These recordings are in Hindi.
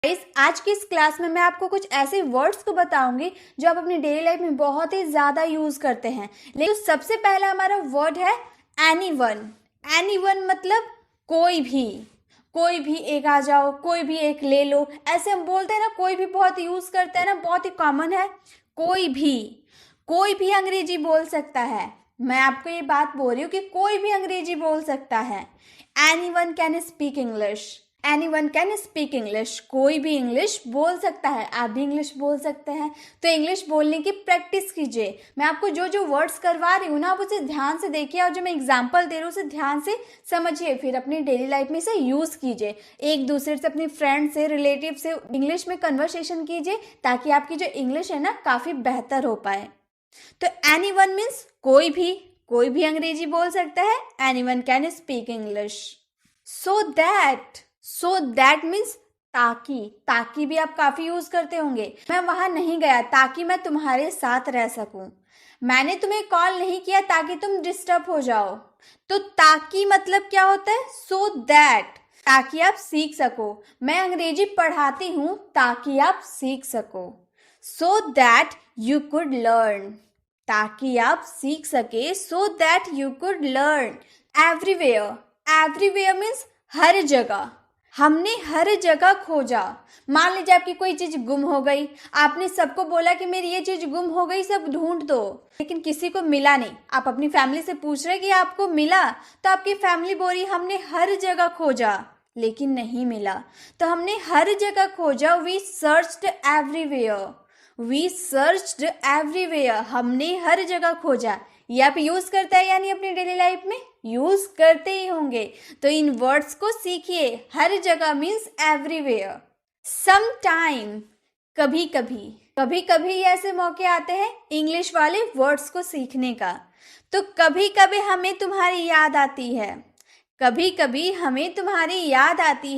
गाइस, आज की इस क्लास में मैं आपको कुछ ऐसे वर्ड्स को बताऊंगी जो आप अपनी डेली लाइफ में बहुत ही ज़्यादा यूज़ करते हैं। लेकिन सबसे पहला हमारा वर्ड है एनीवन। एनीवन मतलब कोई भी एक आ जाओ, कोई भी एक ले लो, ऐसे हम बोलते हैं ना। कोई भी बहुत यूज़ करते हैं ना, बहुत ही कॉमन है। कोई भी अंग्रेजी बोल सकता है। मैं आपको ये बात बोल रही हूँ कि कोई भी अंग्रेजी बोल सकता है। Anyone can speak English. Anyone can speak English. कोई भी इंग्लिश बोल सकता है। आप भी इंग्लिश बोल सकते हैं। तो इंग्लिश बोलने की प्रैक्टिस कीजिए। मैं आपको जो जो वर्ड्स करवा रही हूँ ना, आप उसे ध्यान से देखिए, और जो मैं एग्जांपल दे रही हूँ उसे ध्यान से समझिए, फिर अपनी डेली लाइफ में इसे यूज़ कीजिए। एक दूसरे से, अपनी फ्रेंड से, रिलेटिव से इंग्लिश में कन्वर्सेशन कीजिए, ताकि आपकी जो इंग्लिश है ना काफ़ी बेहतर हो पाए। तो एनीवन मीन्स कोई भी अंग्रेजी बोल सकता है। Anyone can speak English. So that means ताकि भी आप काफी यूज करते होंगे। मैं वहां नहीं गया ताकि मैं तुम्हारे साथ रह सकूं। मैंने तुम्हें कॉल नहीं किया ताकि तुम डिस्टर्ब हो जाओ। तो ताकि मतलब क्या होता है? सो दैट, ताकि आप सीख सको। मैं अंग्रेजी पढ़ाती हूँ ताकि आप सीख सको। So that you could learn, ताकि आप सीख सके। So that you could learn. Everywhere means हर जगह। हमने हर जगह खोजा। मान लीजिए आपकी कोई चीज गुम हो गई, आपने सबको बोला कि मेरी ये चीज गुम हो गई, सब ढूंढ दो, लेकिन किसी को मिला नहीं। आप अपनी फैमिली से पूछ रहे कि आपको मिला, तो आपकी फैमिली बोल रही हमने हर जगह खोजा लेकिन नहीं मिला। तो हमने हर जगह खोजा। We searched everywhere. हमने हर जगह खोजा। ये आप यूज करते हैं यानी अपनी डेली लाइफ में यूज करते ही होंगे। तो इन वर्ड्स को सीखिए। हर जगह मीन्स एवरीवेयर। सम टाइम, कभी कभी ऐसे मौके आते हैं इंग्लिश वाले वर्ड्स को सीखने का। तो कभी कभी हमें तुम्हारी याद आती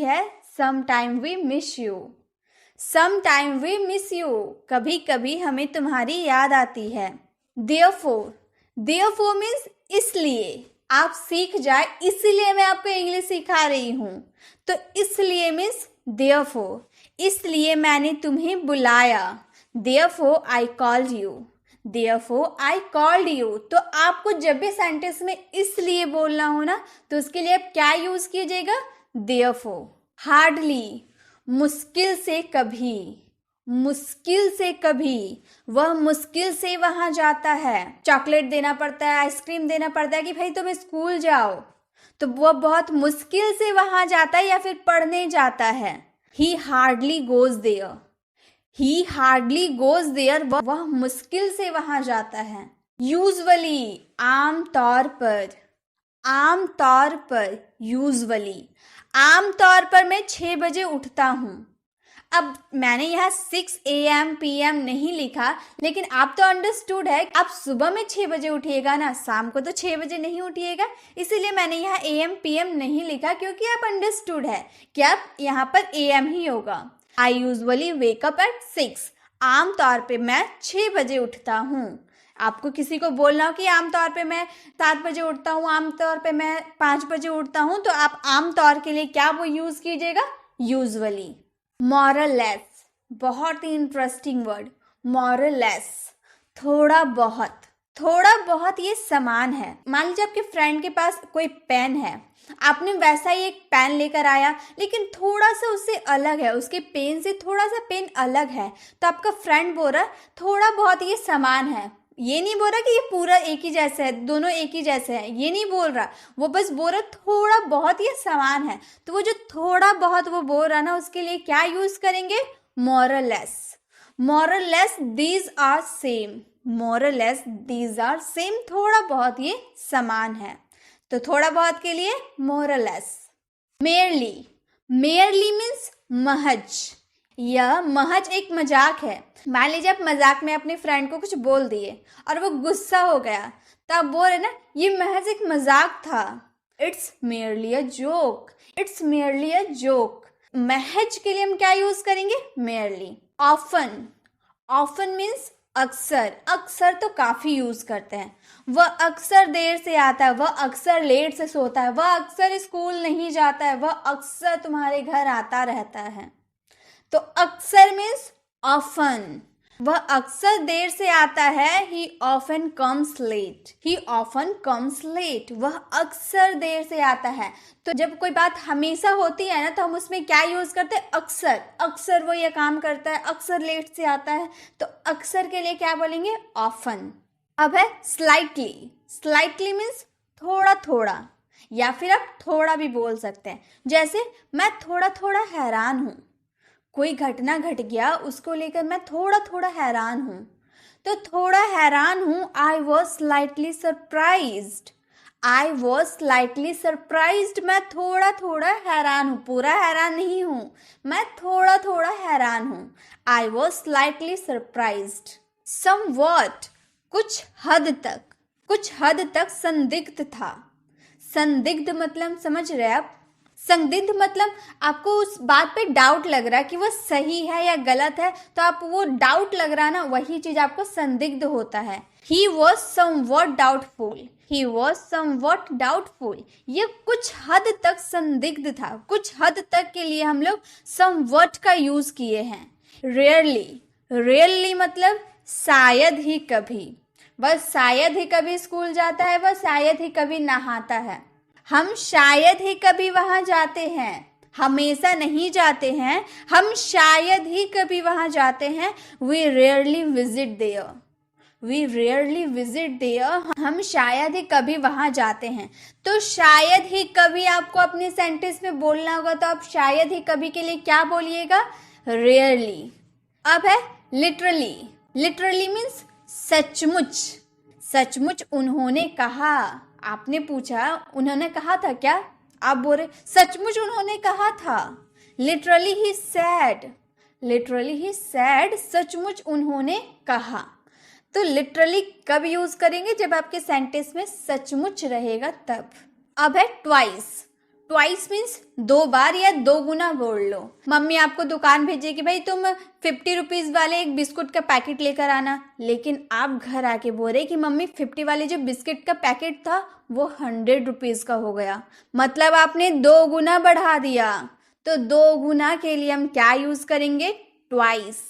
है। Some time we miss you. कभी कभी हमें तुम्हारी याद आती है। देयरफॉर मीन्स इसलिए। आप सीख जाए इसलिए मैं आपको इंग्लिश सिखा रही हूं। तो इसलिए मीन्स देयरफॉर। इसलिए मैंने तुम्हें बुलाया। Therefore I called you. तो आपको जब भी सेंटेंस में इसलिए बोलना हो ना, तो उसके लिए आप क्या यूज कीजिएगा? देयरफॉर। हार्डली, मुश्किल से कभी, वह मुश्किल से वहां जाता है। चॉकलेट देना पड़ता है, आइसक्रीम देना पड़ता है कि भाई तुम स्कूल जाओ, तो वह बहुत मुश्किल से वहां जाता है या फिर पढ़ने जाता है। He hardly goes there. वह मुश्किल से वहां जाता है। यूजुअली, आमतौर पर मैं 6 बजे उठता हूँ। अब मैंने यहाँ 6 AM PM नहीं लिखा, लेकिन आप तो अंडरस्टूड है। आप सुबह में 6 बजे उठिएगा ना, शाम को तो 6 बजे नहीं उठिएगा। इसीलिए मैंने यहाँ AM PM नहीं लिखा, क्योंकि आप अंडरस्टूड है कि आप यहाँ पर AM ही होगा। I usually wake up at 6। आमतौर पे मैं 6 बजे उठता हूँ। आपको किसी को बोलना हो कि आमतौर पे मैं 7 बजे उठता हूँ, आमतौर पे मैं 5 बजे उठता हूँ, तो आप आमतौर के लिए क्या वो यूज कीजिएगा? यूजुअली। मॉरलेस, बहुत ही इंटरेस्टिंग वर्ड। मॉरलेस, थोड़ा बहुत ये समान है। मान लीजिए आपके फ्रेंड के पास कोई पेन है, आपने वैसा ही एक पेन लेकर आया, लेकिन थोड़ा सा उससे अलग है, उसके पेन से थोड़ा सा पेन अलग है। तो आपका फ्रेंड बोल रहा थोड़ा बहुत ये समान है। ये नहीं बोल रहा कि ये पूरा एक ही जैसा है, दोनों एक ही जैसे हैं, ये नहीं बोल रहा। वो बस बोल रहा थोड़ा बहुत ये समान है। तो वो जो थोड़ा बहुत वो बोल रहा ना, उसके लिए क्या यूज करेंगे? मोरलेस दीज आर सेम। थोड़ा बहुत ये समान है। तो थोड़ा बहुत के लिए मोरलेस। मेयरली मीन्स महज। यह महज एक मजाक है। मान लीजिए आप मजाक में अपने फ्रेंड को कुछ बोल दिए और वो गुस्सा हो गया, तो आप बोल रहे ना ये महज एक मजाक था। It's merely a joke. महज के लिए हम क्या यूज करेंगे? मेयरली। ऑफन मीन्स अक्सर तो काफी यूज करते हैं। वह अक्सर देर से आता है, वह अक्सर लेट से सोता है, वह अक्सर स्कूल नहीं जाता है, वह अक्सर तुम्हारे घर आता रहता है। तो अक्सर मीन्स ऑफन, वह अक्सर देर से आता है। He often comes late, he often comes late, वह अक्सर देर से आता है। तो जब कोई बात हमेशा होती है ना तो हम उसमें क्या यूज करते हैं, अक्सर। अक्सर वो ये काम करता है, अक्सर लेट से आता है, तो अक्सर के लिए क्या बोलेंगे, ऑफन। अब है स्लाइटली, स्लाइटली मीन्स थोड़ा थोड़ा, या फिर आप थोड़ा भी बोल सकते हैं। जैसे मैं थोड़ा थोड़ा हैरान हूँ, कोई घटना घट गया उसको लेकर मैं थोड़ा थोड़ा हैरान हूँ, तो थोड़ा हैरान हूँ। I was slightly surprised, I was slightly surprised, मैं थोड़ा थोड़ा हैरान हूँ, पूरा हैरान नहीं हूँ, मैं थोड़ा थोड़ा हैरान हूँ। I was slightly surprised. Somewhat, कुछ हद तक, कुछ हद तक संदिग्ध था। संदिग्ध मतलब समझ रहे हैं आप, संदिग्ध मतलब आपको उस बात पे डाउट लग रहा है कि वो सही है या गलत है, तो आप वो डाउट लग रहा है ना, वही चीज आपको संदिग्ध होता है। He was somewhat doubtful, he was somewhat doubtful, ये कुछ हद तक संदिग्ध था। कुछ हद तक के लिए हम लोग समवॉट का यूज किए हैं। रेयरली, रेयरली मतलब शायद ही कभी, वह शायद ही कभी स्कूल जाता है, वह शायद ही कभी नहाता है। हम शायद ही कभी वहां जाते हैं, हमेशा नहीं जाते हैं, हम शायद ही कभी वहां जाते हैं। We rarely visit there, we rarely visit there, हम शायद ही कभी वहां जाते हैं। तो शायद ही कभी आपको अपने सेंटेंस में बोलना होगा, तो आप शायद ही कभी के लिए क्या बोलिएगा, रेयरली। अब है लिटरली, लिटरली मीन्स सचमुच, सचमुच उन्होंने कहा। आपने पूछा उन्होंने कहा था क्या, आप बोल रहे सचमुच उन्होंने कहा था। लिटरली ही सैड, लिटरली ही सैड, सचमुच उन्होंने कहा। तो लिटरली कब यूज करेंगे, जब आपके सेंटेंस में सचमुच रहेगा तब। अब है ट्वाइस, ट्वाइस मीन्स दो बार या दो गुना बोल लो। मम्मी आपको दुकान भेजेगी, भाई तुम 50 रुपीज वाले एक बिस्कुट का पैकेट लेकर आना, लेकिन आप घर आके बोल रहे कि मम्मी 50 वाले जो बिस्किट का पैकेट था वो 100 रुपीज का हो गया, मतलब आपने दो गुना बढ़ा दिया। तो दो गुना के लिए हम क्या यूज करेंगे, ट्वाइस।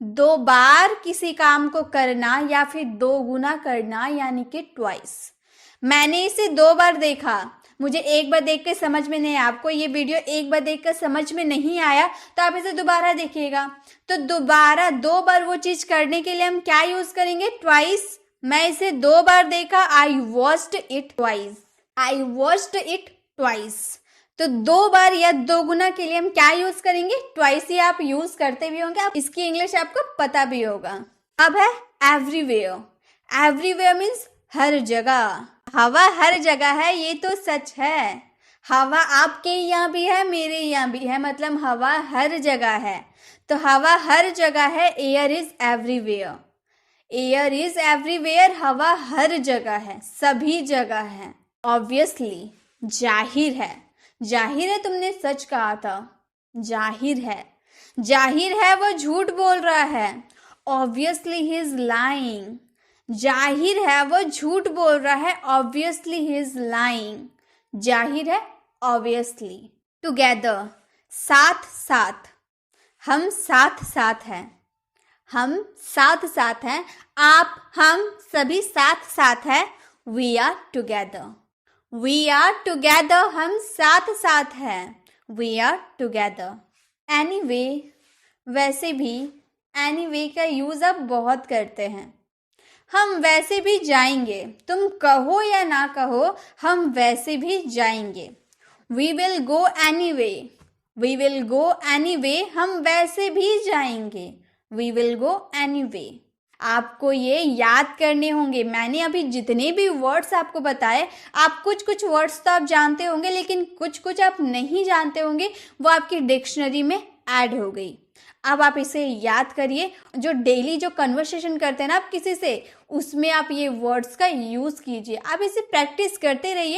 दो बार किसी काम को करना या फिर दो गुना करना, यानी कि ट्वाइस। मैंने इसे 2 बार देखा, मुझे एक बार देख के समझ में नहीं आया, आपको ये वीडियो एक बार देख कर समझ में नहीं आया तो आप इसे दोबारा देखिएगा। तो दोबारा 2 बार वो चीज करने के लिए हम क्या यूज करेंगे, ट्वाइस। मैं इसे 2 बार देखा, I watched it twice, I watched it twice. तो 2 बार या 2 गुना के लिए हम क्या यूज करेंगे, ट्वाइस ही आप यूज करते भी होंगे, आप इसकी इंग्लिश आपको पता भी होगा। अब है एवरीवेयर, एवरीवेयर मीन्स हर जगह। हवा हर जगह है, ये तो सच है। हवा आपके यहाँ भी है, मेरे यहाँ भी है, मतलब हवा हर जगह है। तो हवा हर जगह है, air is everywhere, air is everywhere, हवा हर जगह है, सभी जगह है। ऑब्वियसली, जाहिर है, जाहिर है तुमने सच कहा था, जाहिर है वो झूठ बोल रहा है। ऑब्वियसली ही इज लाइंग, जाहिर है वो झूठ बोल रहा है। ऑब्वियसली ही इज लाइंग, जाहिर है, ऑब्वियसली। टुगेदर, साथ साथ, हम साथ साथ हैं, हम साथ साथ हैं, आप हम सभी साथ साथ हैं। We are together, we are together, हम साथ साथ हैं, वी आर टुगेदर। एनीवे, वैसे भी, एनीवे का यूज अब बहुत करते हैं। हम वैसे भी जाएंगे, तुम कहो या ना कहो, हम वैसे भी जाएंगे। We will go anyway, we will go anyway, हम वैसे भी जाएंगे। We will go anyway. आपको ये याद करने होंगे। मैंने अभी जितने भी वर्ड्स आपको बताए, आप कुछ कुछ वर्ड्स तो आप जानते होंगे, लेकिन कुछ कुछ आप नहीं जानते होंगे, वो आपकी डिक्शनरी में ऐड हो गई। अब आप इसे याद करिए, जो डेली जो कन्वर्सेशन करते हैं ना आप किसी से, उसमें आप ये वर्ड्स का यूज़ कीजिए। आप इसे प्रैक्टिस करते रहिए,